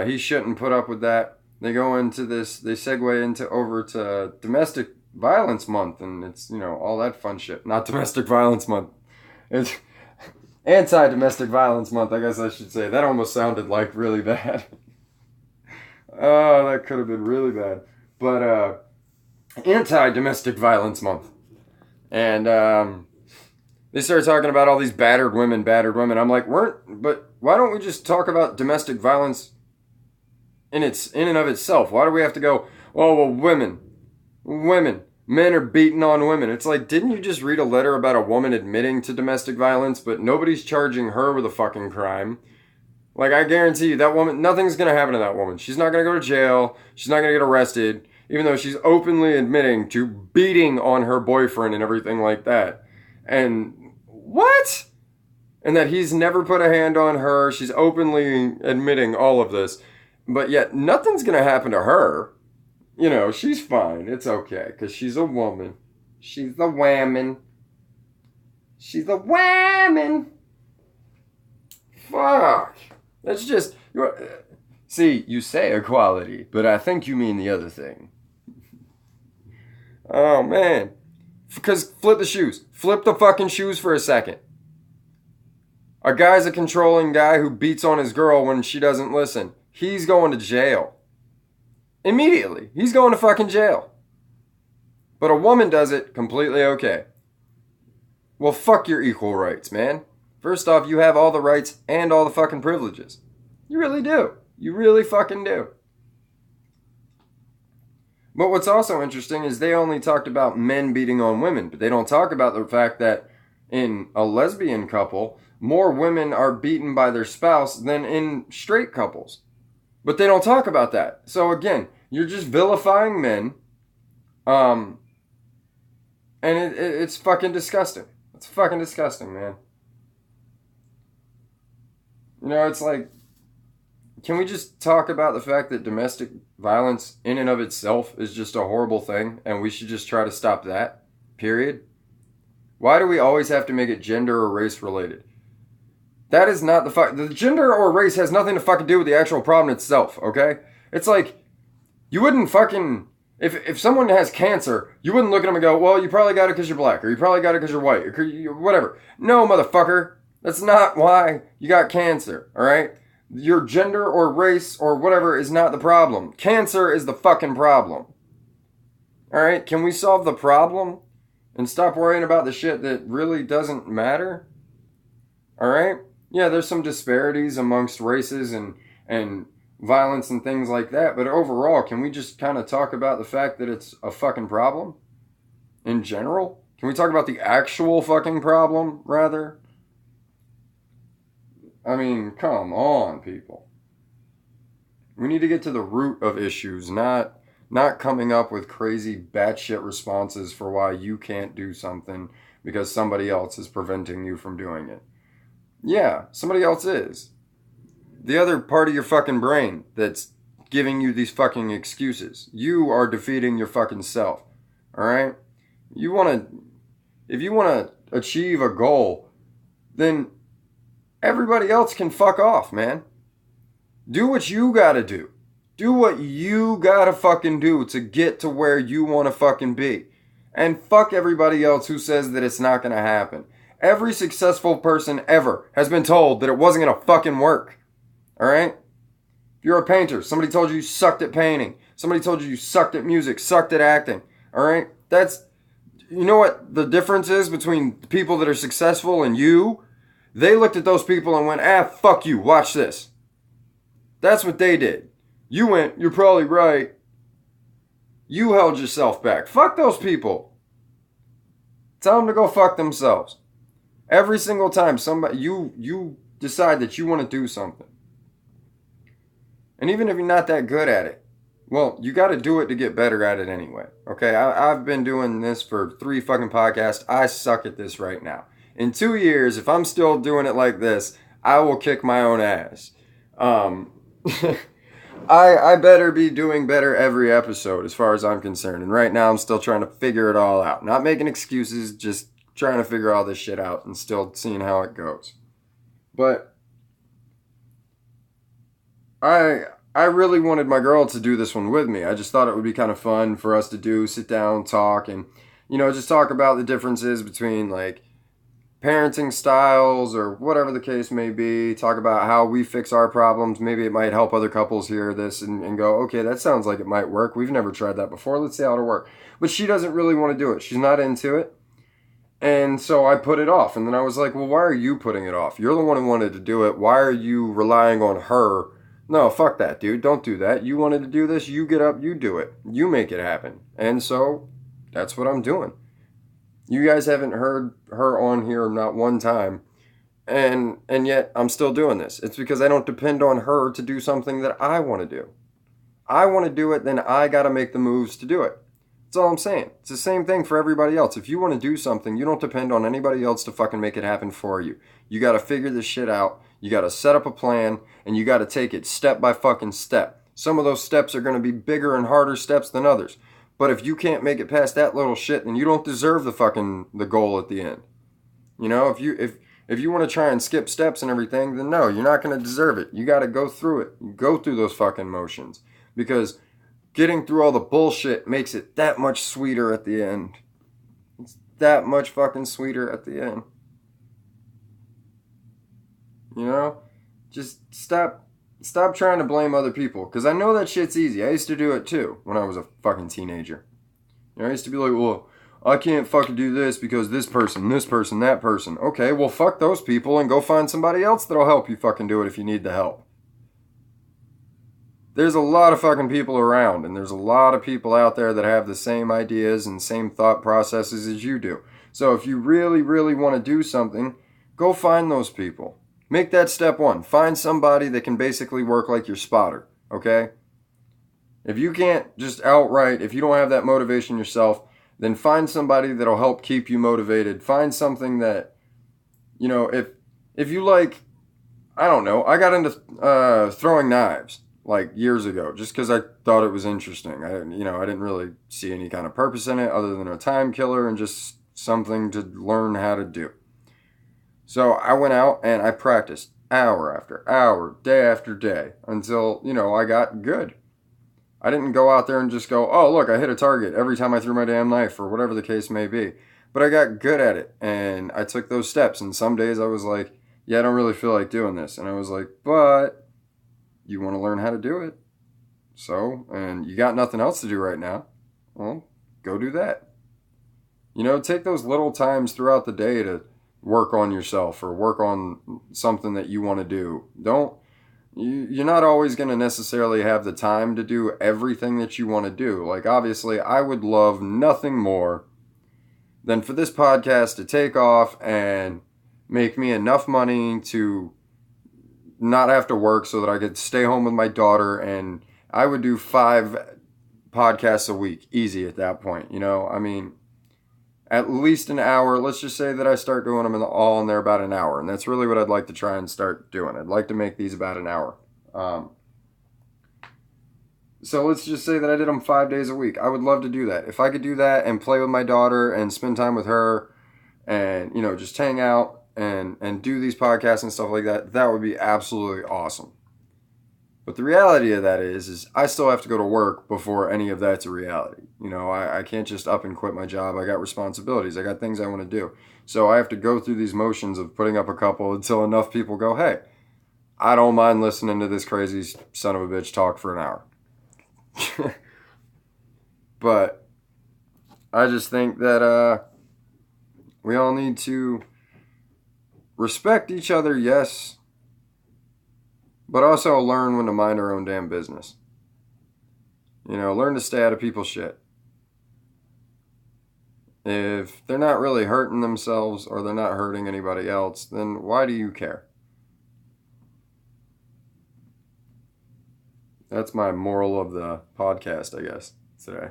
he shouldn't put up with that, they go into this, they segue over to Domestic Violence Month, and it's, all that fun shit. Not Domestic Violence Month. It's Anti-Domestic Violence Month, I guess I should say. That almost sounded like really bad. Oh, that could have been really bad. But, Anti-Domestic Violence Month. And, they started talking about all these battered women. I'm like, but why don't we just talk about domestic violence in and of itself? Why do we have to go, oh, well, women, men are beating on women? It's like, didn't you just read a letter about a woman admitting to domestic violence, but nobody's charging her with a fucking crime? Like, I guarantee you, that woman, nothing's going to happen to that woman. She's not going to go to jail. She's not going to get arrested, even though she's openly admitting to beating on her boyfriend and everything like that. And what? And that he's never put a hand on her. She's openly admitting all of this. But yet, nothing's going to happen to her. You know, she's fine. It's okay, because she's a woman. She's the whammon. She's a whammon. Fuck. That's just... See, you say equality, but I think you mean the other thing. Oh, man. Because flip the shoes. Flip the fucking shoes for a second. A guy's a controlling guy who beats on his girl when she doesn't listen. He's going to jail. Immediately. He's going to fucking jail. But a woman does it completely okay. Well, fuck your equal rights, man. First off, you have all the rights and all the fucking privileges. You really do. You really fucking do. But what's also interesting is they only talked about men beating on women, but they don't talk about the fact that in a lesbian couple, more women are beaten by their spouse than in straight couples. But they don't talk about that. So again, you're just vilifying men. And it's fucking disgusting. It's fucking disgusting, man. You know, it's like, can we just talk about the fact that domestic violence in and of itself is just a horrible thing, and we should just try to stop that? Period. Why do we always have to make it gender or race related? That is not the gender or race has nothing to fucking do with the actual problem itself, okay? It's like, you wouldn't fucking... If someone has cancer, you wouldn't look at them and go, well, you probably got it because you're black, or you probably got it because you're white, or whatever. No, motherfucker. That's not why you got cancer, alright? Your gender or race or whatever is not the problem. Cancer is the fucking problem. Alright? Can we solve the problem and stop worrying about the shit that really doesn't matter? Alright? Yeah, there's some disparities amongst races and violence and things like that, but overall, can we just kind of talk about the fact that it's a fucking problem? In general? Can we talk about the actual fucking problem, rather? I mean, come on, people. We need to get to the root of issues, not coming up with crazy batshit responses for why you can't do something because somebody else is preventing you from doing it. Yeah, somebody else is. The other part of your fucking brain that's giving you these fucking excuses. You are defeating your fucking self. Alright? If you want to achieve a goal, then everybody else can fuck off, man. Do what you gotta do. Do what you gotta fucking do to get to where you want to fucking be. And fuck everybody else who says that it's not gonna happen. Every successful person ever has been told that it wasn't gonna fucking work. Alright? If you're a painter, somebody told you sucked at painting. Somebody told you sucked at music, sucked at acting. Alright? You know what the difference is between the people that are successful and you? They looked at those people and went, fuck you, watch this. That's what they did. You went, you're probably right. You held yourself back. Fuck those people. Tell them to go fuck themselves. Every single time you decide that you want to do something. And even if you're not that good at it, well, you got to do it to get better at it anyway. Okay, I've been doing this for 3 fucking podcasts. I suck at this right now. In 2 years, if I'm still doing it like this, I will kick my own ass. I better be doing better every episode as far as I'm concerned. And right now I'm still trying to figure it all out. Not making excuses, just trying to figure all this shit out and still seeing how it goes. But I really wanted my girl to do this one with me. I just thought it would be kind of fun for us to do, sit down, talk, and, just talk about the differences between, like, parenting styles or whatever the case may be. Talk about how we fix our problems. Maybe it might help other couples hear this and go, okay, that sounds like it might work. We've never tried that before. Let's see how it'll work. But she doesn't really want to do it. She's not into it. And so I put it off. And then I was like, well, why are you putting it off? You're the one who wanted to do it. Why are you relying on her? No, fuck that, dude. Don't do that. You wanted to do this. You get up. You do it. You make it happen. And so that's what I'm doing. You guys haven't heard her on here not one time. And yet I'm still doing this. It's because I don't depend on her to do something that I want to do. I want to do it, then I got to make the moves to do it. That's all I'm saying. It's the same thing for everybody else. If you want to do something, you don't depend on anybody else to fucking make it happen for you. You got to figure this shit out. You got to set up a plan, and you got to take it step by fucking step. Some of those steps are going to be bigger and harder steps than others. But if you can't make it past that little shit, then you don't deserve the goal at the end. You know, if you want to try and skip steps and everything, then no, you're not going to deserve it. You got to go through it. Go through those fucking motions. Because getting through all the bullshit makes it that much sweeter at the end. It's that much fucking sweeter at the end. You know? Just stop trying to blame other people. Because I know that shit's easy. I used to do it too when I was a fucking teenager. You know, I used to be like, well, I can't fucking do this because this person, that person. Okay, well, fuck those people and go find somebody else that'll help you fucking do it if you need the help. There's a lot of fucking people around, and there's a lot of people out there that have the same ideas and same thought processes as you do. So if you really, really want to do something, go find those people. Make that step one. Find somebody that can basically work like your spotter, okay? If you can't just outright, if you don't have that motivation yourself, then find somebody that'll help keep you motivated. Find something that, you know, if you like, I don't know, I got into throwing knives like years ago just because I thought it was interesting. I didn't really see any kind of purpose in it other than a time killer and just something to learn how to do. So I went out and I practiced hour after hour, day after day until, you know, I got good. I didn't go out there and just go, oh, look, I hit a target every time I threw my damn knife or whatever the case may be. But I got good at it, and I took those steps. And some days I was like, yeah, I don't really feel like doing this. And I was like, but you want to learn how to do it. So, and you got nothing else to do right now. Well, go do that. You know, take those little times throughout the day to work on yourself or work on something that you want to do. You're not always going to necessarily have the time to do everything that you want to do. Like, obviously, I would love nothing more than for this podcast to take off and make me enough money to not have to work so that I could stay home with my daughter, and I would do 5 podcasts a week. Easy at that point, you know? I mean, at least an hour. Let's just say that I start doing them all and they're about an hour. And that's really what I'd like to try and start doing. I'd like to make these about an hour. So let's just say that I did them 5 days a week. I would love to do that. If I could do that and play with my daughter and spend time with her and, you know, just hang out and do these podcasts and stuff like that, that would be absolutely awesome. But the reality of that is I still have to go to work before any of that's a reality. You know, I can't just up and quit my job. I got responsibilities. I got things I want to do. So I have to go through these motions of putting up a couple until enough people go, hey, I don't mind listening to this crazy son of a bitch talk for an hour. But I just think that we all need to respect each other, yes, but also learn when to mind our own damn business. You know, learn to stay out of people's shit. If they're not really hurting themselves or they're not hurting anybody else, then why do you care? That's my moral of the podcast, I guess, today.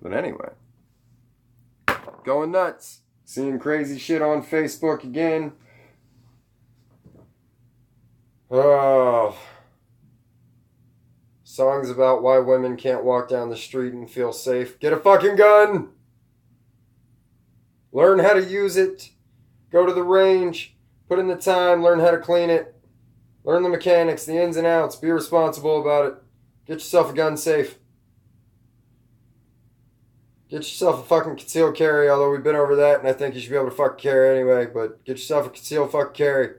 But anyway, going nuts. Seeing crazy shit on Facebook again. Oh. Songs about why women can't walk down the street and feel safe. Get a fucking gun! Learn how to use it. Go to the range. Put in the time. Learn how to clean it. Learn the mechanics, the ins and outs. Be responsible about it. Get yourself a gun safe. Get yourself a fucking concealed carry, although we've been over that, and I think you should be able to fucking carry anyway, but get yourself a concealed fucking carry. If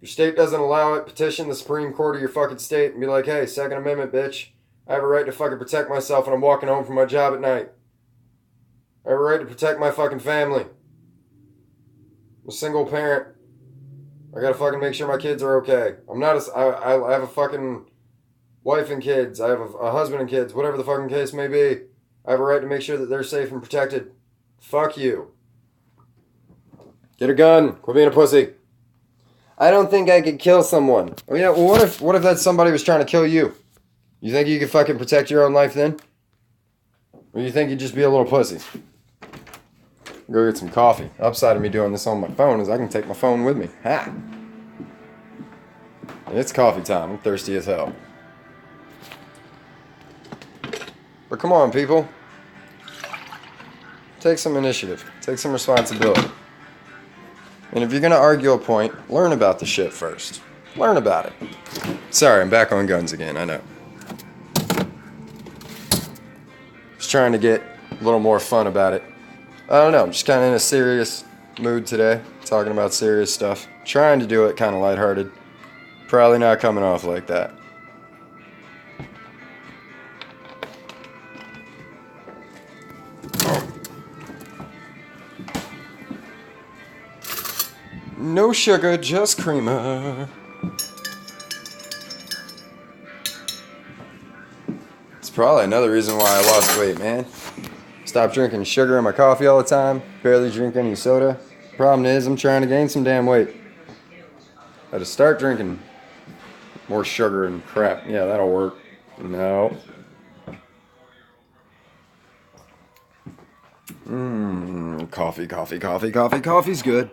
your state doesn't allow it, petition the Supreme Court of your fucking state and be like, hey, Second Amendment, bitch. I have a right to fucking protect myself when I'm walking home from my job at night. I have a right to protect my fucking family. I'm a single parent. I gotta fucking make sure my kids are okay. I have a fucking wife and kids. I have a husband and kids, whatever the fucking case may be. I have a right to make sure that they're safe and protected. Fuck you. Get a gun. Quit being a pussy. I don't think I could kill someone. Oh yeah, well what if that somebody was trying to kill you? You think you could fucking protect your own life then? Or you think you'd just be a little pussy? Go get some coffee. Upside of me doing this on my phone is I can take my phone with me. Ha! It's coffee time. I'm thirsty as hell. But come on, people. Take some initiative. Take some responsibility. And if you're going to argue a point, learn about the shit first. Learn about it. Sorry, I'm back on guns again, I know. Just trying to get a little more fun about it. I don't know, I'm just kind of in a serious mood today. Talking about serious stuff. Trying to do it kind of lighthearted. Probably not coming off like that. No sugar, just creamer. It's probably another reason why I lost weight, man. Stopped drinking sugar in my coffee all the time. Barely drink any soda. Problem is, I'm trying to gain some damn weight. Got to start drinking more sugar and crap. Yeah, that'll work. No. Coffee's good.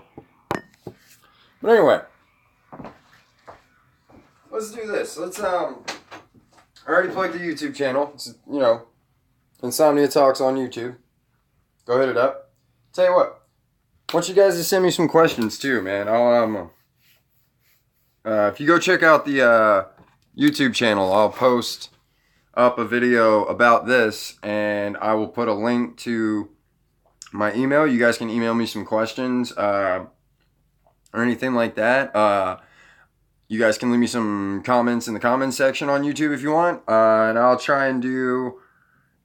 But anyway, let's do this. I already plugged the YouTube channel. It's, Insomnia Talx on YouTube. Go hit it up. Tell you what, I want you guys to send me some questions too, man. If you go check out the YouTube channel, I'll post up a video about this, and I will put a link to my email. You guys can email me some questions or anything like that. You guys can leave me some comments in the comments section on YouTube if you want, and I'll try and do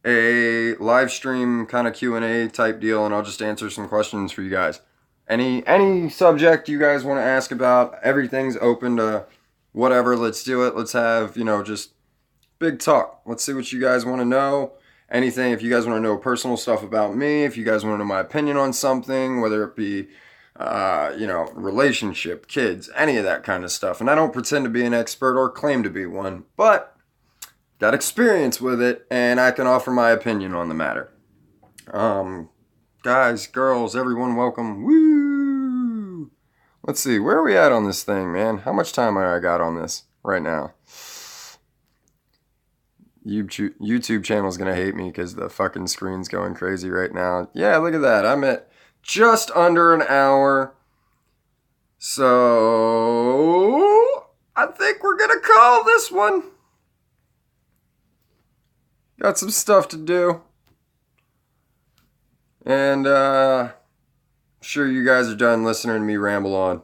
a live stream kind of Q&A type deal, and I'll just answer some questions for you guys. Any subject you guys want to ask about, everything's open to whatever. Let's do it. Let's have, just big talk. Let's see what you guys want to know. Anything, if you guys want to know personal stuff about me, if you guys want to know my opinion on something, whether it be, relationship, kids, any of that kind of stuff. And I don't pretend to be an expert or claim to be one, but got experience with it, and I can offer my opinion on the matter. Guys, girls, everyone, welcome. Woo! Let's see, where are we at on this thing, man? How much time I got on this right now? YouTube channel's gonna hate me because the fucking screen's going crazy right now. Yeah, look at that. I'm at just under an hour. So I think we're gonna call this one. Got some stuff to do. And I'm sure you guys are done listening to me ramble on.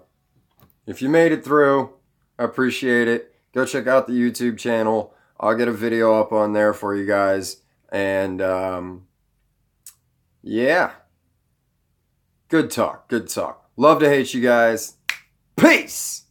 If you made it through, I appreciate it. Go check out the YouTube channel. I'll get a video up on there for you guys. And yeah. Good talk. Love to hate you guys. Peace!